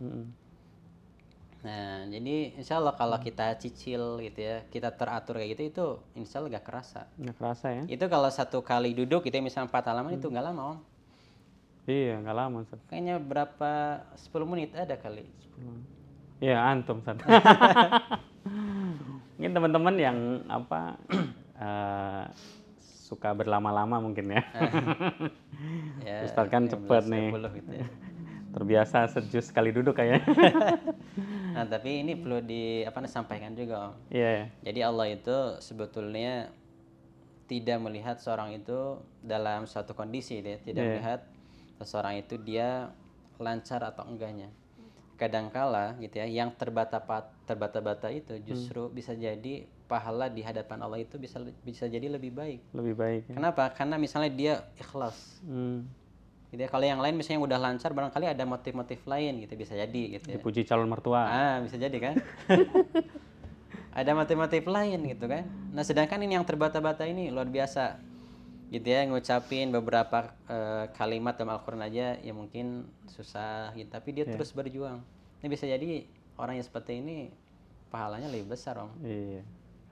Nah, jadi insya Allah kalau kita cicil gitu ya, kita teratur kayak gitu, itu insya Allah gak kerasa. Gak kerasa ya? Itu kalau 1 kali duduk gitu ya, misalnya 4 halaman itu gak lama Om. Iya, gak lama. Kayaknya berapa, 10 menit ada kali. Iya, antum. Mungkin teman-teman yang suka berlama-lama mungkin ya. Ustadz kan cepet nih. Gitu ya. Terbiasa 1 juz sekali duduk kayaknya. Nah, tapi ini perlu disampaikan juga Om. Iya. Jadi Allah itu sebetulnya tidak melihat seorang itu dalam suatu kondisi, dia tidak melihat seseorang itu dia lancar atau enggaknya. Kadangkala gitu ya, yang terbata-bata itu justru bisa jadi pahala di hadapan Allah itu bisa jadi lebih baik. Lebih baik. Ya? Kenapa? Karena misalnya dia ikhlas. Gitu ya. Kalau yang lain misalnya udah lancar, barangkali ada motif-motif lain gitu, bisa jadi gitu ya. Dipuji calon mertua. Bisa jadi kan. Ada motif-motif lain gitu kan. Nah, sedangkan ini yang terbata-bata ini luar biasa. Gitu ya, ngucapin beberapa kalimat dalam Al-Qur'an aja ya mungkin susah gitu, tapi dia terus berjuang. Ini bisa jadi orang yang seperti ini pahalanya lebih besar Om. Iya.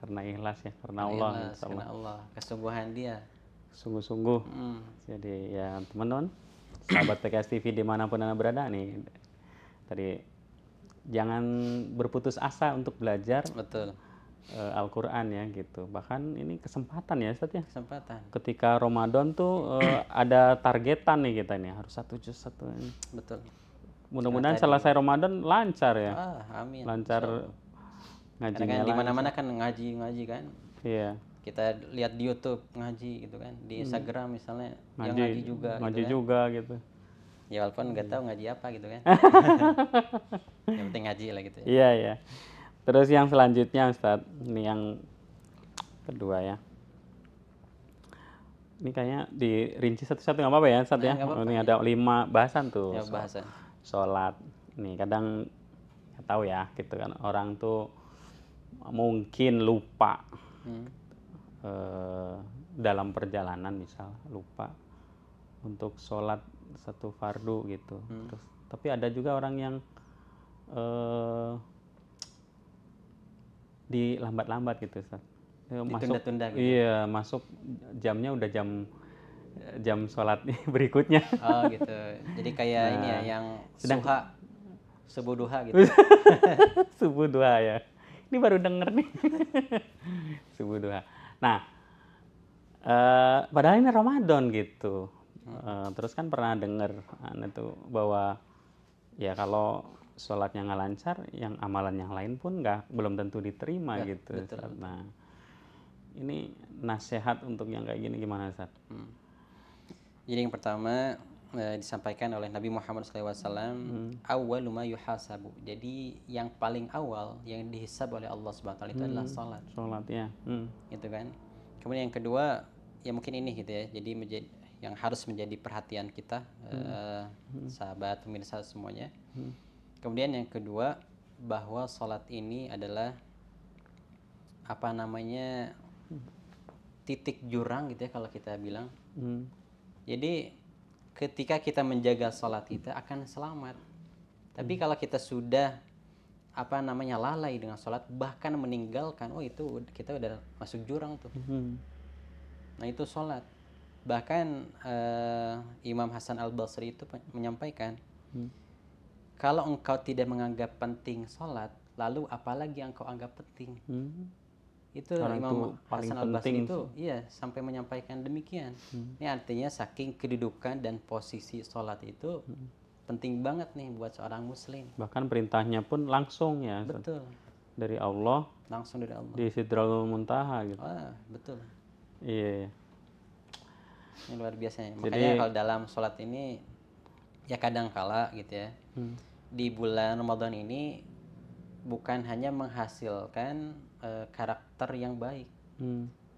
Karena ikhlas ya, karena Allah. Karena Allah, kesungguhan dia. Sungguh-sungguh. Jadi ya teman-teman, sahabat PKS TV dimanapun Anda berada nih, tadi jangan berputus asa untuk belajar. Betul. Al-Quran ya gitu. Bahkan ini kesempatan ya Ustaz ya. Kesempatan. Ketika Ramadan tuh ada targetan nih kita nih, harus 1 juz 1 ini. Betul. Mudah-mudahan selesai Ramadan lancar ya. Amin. Lancar ngajinya. Kan di mana-mana kan ngaji kan. Iya. Kita lihat di YouTube ngaji gitu kan, di Instagram misalnya ngaji juga. Ngaji gitu juga kan. Gitu. Ya walaupun nggak tahu ngaji apa gitu kan. Yang penting ngaji lah gitu ya. Iya ya. Terus yang selanjutnya Ustadz, ini yang kedua ya. Ini kayaknya dirinci satu-satu nggak apa-apa ya, Ustaz ya. nggak apa-apa. Ini ada 5 bahasan tuh. Ya, bahasan. Sholat. Nih kadang nggak tahu ya, gitu kan. Orang tuh mungkin lupa dalam perjalanan, misal lupa untuk sholat satu fardu gitu. Terus, tapi ada juga orang yang dilambat-lambat gitu, Ustaz. Ditunda-tunda gitu. Iya, masuk jamnya udah jam sholat berikutnya. Oh gitu. Jadi kayak ini ya yang subuh duha gitu. Subuh duha ya. Ini baru denger nih. Subuh duha. Nah, padahal ini Ramadan gitu. Terus kan pernah denger itu bahwa ya kalau sholatnya nggak lancar, yang amalan yang lain pun belum tentu diterima Ya, gitu. betul. Nah, ini nasihat untuk yang kayak gini gimana, Ustaz? Jadi yang pertama disampaikan oleh Nabi Muhammad SAW, awwalu ma yuhasabu. Jadi yang paling awal yang dihisab oleh Allah Subhanahu wa taala itu adalah salat. Sholat ya. Gitu kan. Kemudian yang kedua, ya mungkin ini gitu ya. Jadi yang harus menjadi perhatian kita sahabat pemirsa semuanya. Kemudian yang kedua, bahwa salat ini adalah apa namanya titik jurang gitu ya kalau kita bilang. Jadi ketika kita menjaga sholat kita akan selamat. Tapi kalau kita sudah apa namanya lalai dengan sholat, bahkan meninggalkan, oh itu kita udah masuk jurang tuh. Nah itu sholat. Bahkan Imam Hasan Al-Basri itu menyampaikan, kalau engkau tidak menganggap penting sholat, lalu apalagi yang kau anggap penting? Itu Orang Imam paling Hasan Al-Basri penting itu iya sampai menyampaikan demikian. Ini artinya saking kedudukan dan posisi sholat itu penting banget nih buat seorang muslim. Bahkan perintahnya pun langsung ya, Ustaz. Betul, Dari Allah langsung dari Allah. di Sidratul Muntaha gitu. Betul. Iya. Ini luar biasa ya. Makanya kalau dalam sholat ini ya kadang kala gitu ya. Di bulan Ramadan ini bukan hanya menghasilkan karakter yang baik.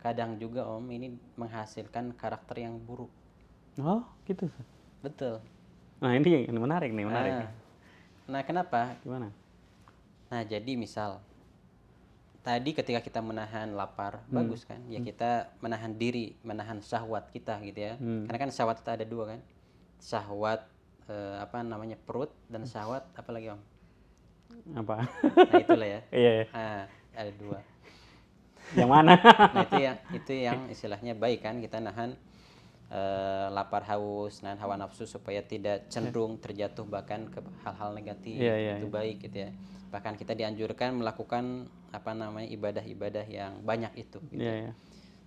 Kadang juga Om ini menghasilkan karakter yang buruk. Oh, gitu, Ustaz. Betul. Nah, ini menarik nih, menarik. Nah, kenapa? Gimana? Nah, jadi misal tadi ketika kita menahan lapar, bagus kan? Ya kita menahan diri, menahan syahwat kita gitu ya. Karena kan syahwat itu ada dua kan? Syahwat apa namanya perut dan syahwat apa lagi Om? Apa? Nah, itulah ya. Iya. Nah, ada dua. Yang mana? Nah, itu yang istilahnya baik kan, kita nahan lapar, haus, nahan hawa nafsu supaya tidak cenderung terjatuh bahkan ke hal-hal negatif. Itu baik gitu ya. Bahkan kita dianjurkan melakukan apa namanya ibadah-ibadah yang banyak itu gitu.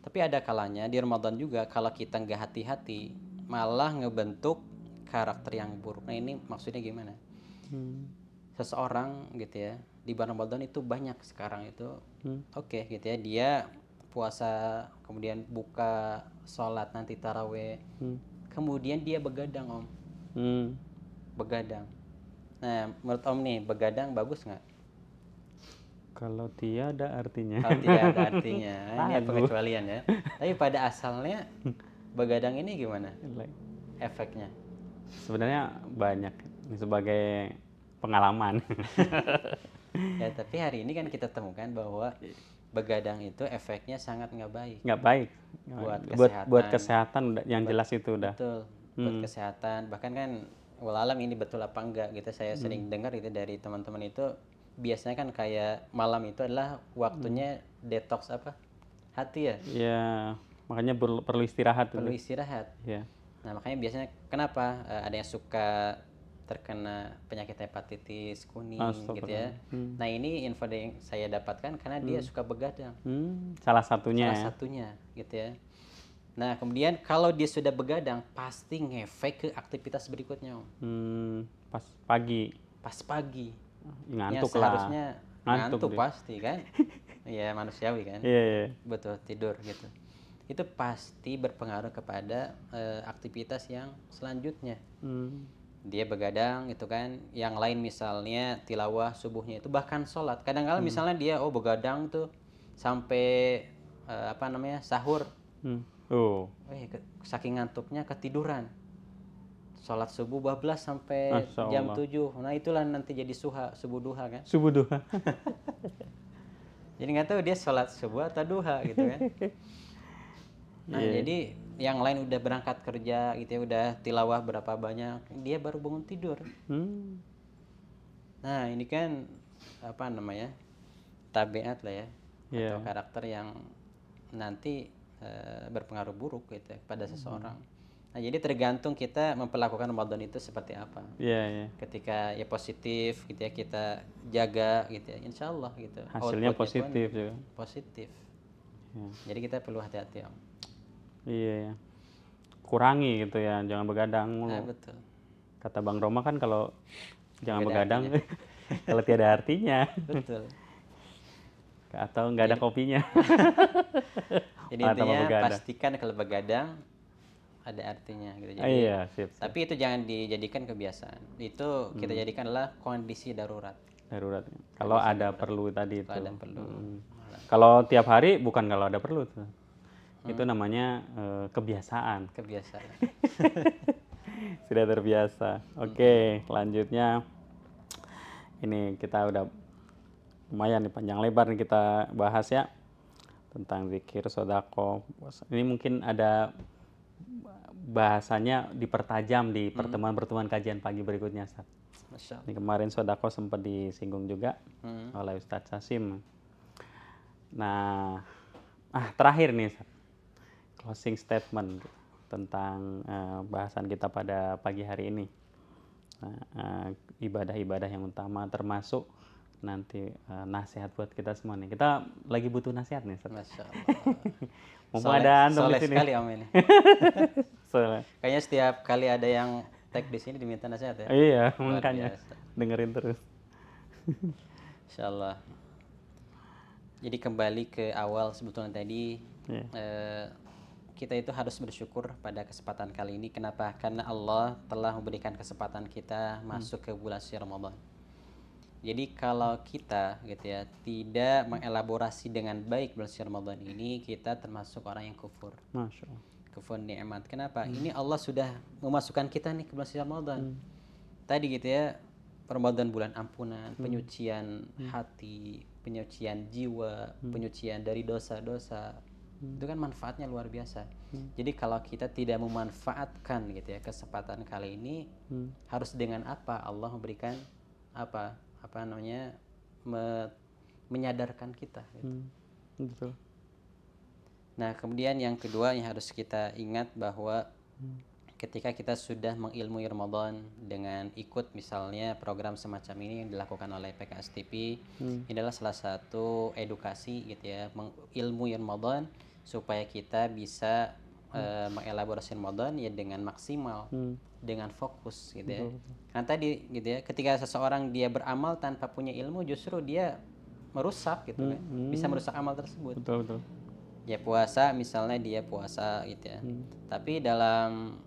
Tapi ada kalanya di Ramadan juga kalau kita nggak hati-hati malah ngebentuk karakter yang buruk. Nah, ini maksudnya gimana? Seseorang gitu ya di bulan Ramadan itu banyak sekarang itu oke, gitu ya, dia puasa kemudian buka sholat nanti taraweh kemudian dia begadang Om. Begadang. Nah menurut Om nih begadang bagus nggak? Kalau tidak ada artinya. Kalau tidak ada artinya ini pengecualian ya. Tapi pada asalnya begadang ini gimana efeknya? Sebenarnya banyak sebagai pengalaman. Ya tapi hari ini kan kita temukan bahwa begadang itu efeknya sangat nggak baik. Nggak baik. Buat kesehatan yang jelas itu udah. Betul. Buat kesehatan. Bahkan kan walalam ini betul apa enggak gitu. Saya sering dengar itu dari teman-teman itu biasanya kan kayak malam itu adalah waktunya detox apa? Hati ya? Iya. Makanya perlu istirahat. Perlu istirahat. Iya. Nah makanya biasanya kenapa ada yang suka terkena penyakit hepatitis kuning gitu ya. Nah ini info yang saya dapatkan karena dia suka begadang. Salah satunya. Salah satunya gitu ya. Nah kemudian kalau dia sudah begadang pasti ngefek ke aktivitas berikutnya Om. Pas pagi. Pas pagi. Ngantuk ya, seharusnya ngantuk dia. pasti kan. Ya manusiawi kan. Iya. Betul, tidur gitu. Itu pasti berpengaruh kepada aktivitas yang selanjutnya. Dia begadang itu kan, yang lain misalnya tilawah subuhnya itu bahkan sholat. Kadang-kadang misalnya dia begadang tuh sampai apa namanya sahur, Oh, Saking ngantuknya ketiduran. Sholat subuh bablas sampai Masya jam Allah. 7. Nah itulah nanti jadi subuh duha kan. subuh duha. Jadi nggak tahu dia sholat subuh atau duha gitu kan. Nah Iya. jadi yang lain udah berangkat kerja gitu ya, udah tilawah berapa banyak, dia baru bangun tidur. Hmm. Nah ini kan apa namanya, tabiat lah ya, Iya. atau karakter yang nanti berpengaruh buruk gitu ya, pada seseorang. Nah jadi tergantung kita memperlakukan Ramadan itu seperti apa. Iya, iya. Ketika ya positif gitu ya, kita jaga gitu ya, insya Allah gitu. Hasilnya Outputnya pun positif juga. positif. Ya. Jadi kita perlu hati-hati Om. Iya, ya. Kurangi gitu ya, jangan begadang mulu. Nah, betul. Kata Bang Roma kan kalau jangan Nggak ada begadang kalau tiada artinya Betul. atau nggak ada kopinya. Jadi Atau intinya begadang. pastikan kalau begadang ada artinya gitu. Jadi, Iya, sip. tapi itu jangan dijadikan kebiasaan. Itu kita jadikan adalah kondisi darurat. Darurat. Kalau ada perlu tadi itu. Kalau ada perlu. Kalau tiap hari bukan kalau ada perlu tuh. Itu namanya kebiasaan. Kebiasaan. Sudah terbiasa. Oke, selanjutnya ini kita udah lumayan nih panjang lebar nih kita bahas ya tentang zikir, sodako. Ini mungkin ada bahasanya dipertajam di pertemuan-pertemuan kajian pagi berikutnya, Ustaz. Masya Allah. Ini kemarin sodako sempat disinggung juga oleh Ustadz Sasim. Nah, terakhir nih Ustaz, closing statement tentang bahasan kita pada pagi hari ini. Nah, ibadah-ibadah yang utama termasuk nanti nasihat buat kita semua nih. Kita lagi butuh nasihat nih, Ustaz. Masya Allah. Mumpung ada antum di soleh sini. sekali Om ini. Soleh. Kayaknya setiap kali ada yang tag di sini diminta nasihat ya. Iya, Luar makanya biasa. dengerin terus. Insya Allah. Jadi kembali ke awal sebetulnya tadi, Iya. kita itu harus bersyukur pada kesempatan kali ini. Kenapa? Karena Allah telah memberikan kesempatan kita masuk ke bulan suci Ramadan. Jadi kalau kita gitu ya tidak mengelaborasi dengan baik bulan suci Ramadan ini, kita termasuk orang yang kufur. Masya Allah. Kufur nikmat. Kenapa? Ini Allah sudah memasukkan kita nih ke bulan suci Ramadan. Tadi gitu ya, Ramadan bulan ampunan, penyucian hati, penyucian jiwa, penyucian dari dosa-dosa. Itu kan manfaatnya luar biasa. Jadi kalau kita tidak memanfaatkan gitu ya kesempatan kali ini, harus dengan apa Allah memberikan apa namanya menyadarkan kita gitu. Betul. Nah, kemudian yang kedua yang harus kita ingat bahwa ketika kita sudah mengilmui Ramadan dengan ikut misalnya program semacam ini yang dilakukan oleh PKS TV, ini adalah salah satu edukasi gitu ya, mengilmui Ramadan supaya kita bisa mengelaborasi Ramadan ya dengan maksimal, dengan fokus gitu ya. Kan tadi gitu ya, ketika seseorang dia beramal tanpa punya ilmu, justru dia merusak gitu kan, bisa merusak amal tersebut. Betul, betul. Ya puasa misalnya dia puasa gitu ya, tapi dalam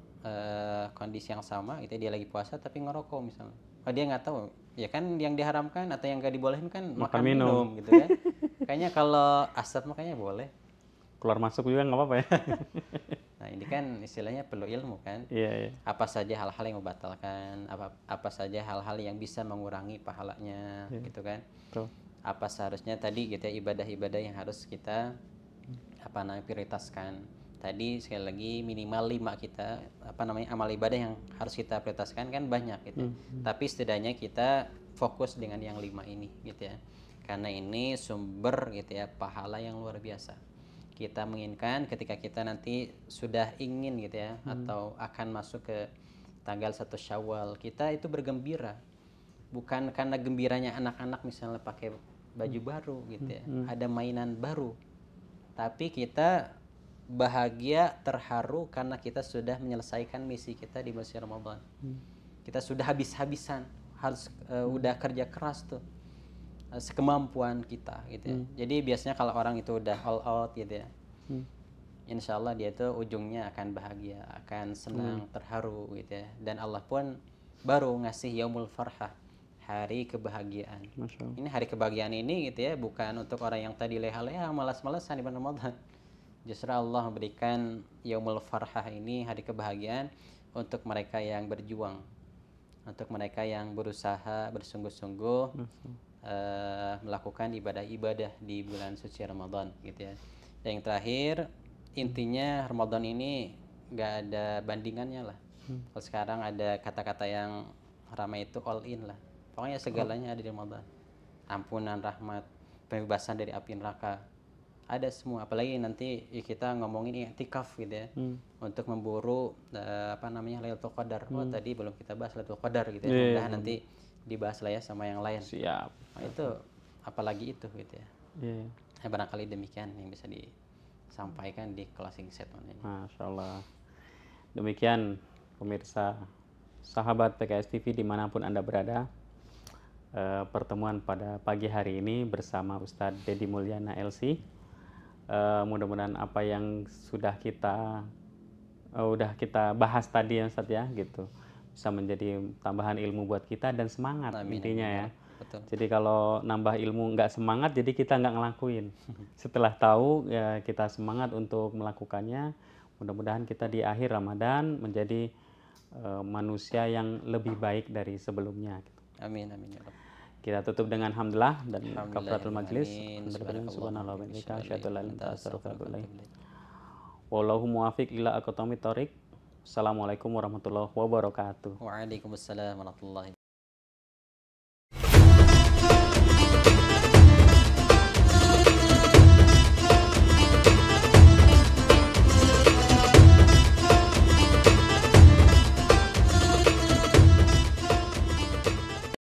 kondisi yang sama gitu ya, dia lagi puasa tapi ngerokok misalnya, dia nggak tahu ya kan yang diharamkan atau yang nggak dibolehin kan makan minum gitu kan. Kayaknya kalau asap makanya boleh, Keluar masuk juga nggak apa-apa ya. nah ini kan istilahnya perlu ilmu kan. Iya, iya. Apa saja hal-hal yang membatalkan, apa saja hal-hal yang bisa mengurangi pahalanya gitu kan. Betul. Apa seharusnya tadi gitu ya, ibadah-ibadah yang harus kita prioritaskan. Tadi sekali lagi minimal 5 kita amal ibadah yang harus kita prioritaskan kan banyak gitu. Tapi setidaknya kita fokus dengan yang 5 ini gitu ya. Karena ini sumber gitu ya pahala yang luar biasa. Kita menginginkan ketika kita nanti sudah ingin gitu ya atau akan masuk ke tanggal 1 Syawal, kita itu bergembira. Bukan karena gembiranya anak-anak misalnya pakai baju baru gitu ya, ada mainan baru. Tapi kita bahagia, terharu karena kita sudah menyelesaikan misi kita di bulan Ramadan. Kita sudah habis-habisan, harus udah kerja keras tuh, sekemampuan kita gitu ya. Jadi biasanya kalau orang itu udah all out gitu ya, insya Allah dia tuh ujungnya akan bahagia, akan senang, terharu gitu ya. Dan Allah pun baru ngasih yaumul farhah, hari kebahagiaan. Masya Allah. Ini hari kebahagiaan ini gitu ya, bukan untuk orang yang tadi leha-leha, malas-malasan di bulan Ramadan. Justru Allah memberikan Yaumul Farhah ini, hari kebahagiaan, untuk mereka yang berjuang, untuk mereka yang berusaha bersungguh-sungguh melakukan ibadah-ibadah di bulan suci Ramadan gitu ya. Dan yang terakhir, intinya Ramadan ini nggak ada bandingannya lah. Kalau sekarang ada kata-kata yang ramai itu all in lah. Pokoknya segalanya ada di Ramadan. Ampunan, rahmat, pembebasan dari api neraka. Ada semua. Apalagi nanti kita ngomongin i'tikaf gitu ya. Untuk memburu Lailatul Qadar. Oh, tadi belum kita bahas Lailatul Qadar gitu ya. Mudah-mudahan nanti dibahas lah ya sama yang lain. Siap. Nah, itu apalagi itu gitu ya. Yeah. Barangkali demikian yang bisa disampaikan di closing statement ini. Masya Allah. Demikian pemirsa, sahabat PKS TV dimanapun Anda berada, pertemuan pada pagi hari ini bersama Ustadz Dedi Mulyana LC. Mudah-mudahan apa yang sudah kita bahas tadi ya Ustadz ya gitu, bisa menjadi tambahan ilmu buat kita dan semangat. Amin, intinya ya. Betul. Jadi kalau nambah ilmu nggak semangat, jadi kita nggak ngelakuin. Setelah tahu ya kita semangat untuk melakukannya. Mudah-mudahan kita di akhir Ramadan menjadi manusia yang lebih baik dari sebelumnya. Amin amin ya Rabb. Kita tutup dengan hamdalah dan kafaratul majlis. Subhanallah wa bihamdihi asyhadu an la ilaha illa anta astaghfiruka wa atubu ilaik. Wallahu muwaffiq ila aqwamit thoriq. Assalamualaikum warahmatullahi wabarakatuh. Waalaikumsalam warahmatullahi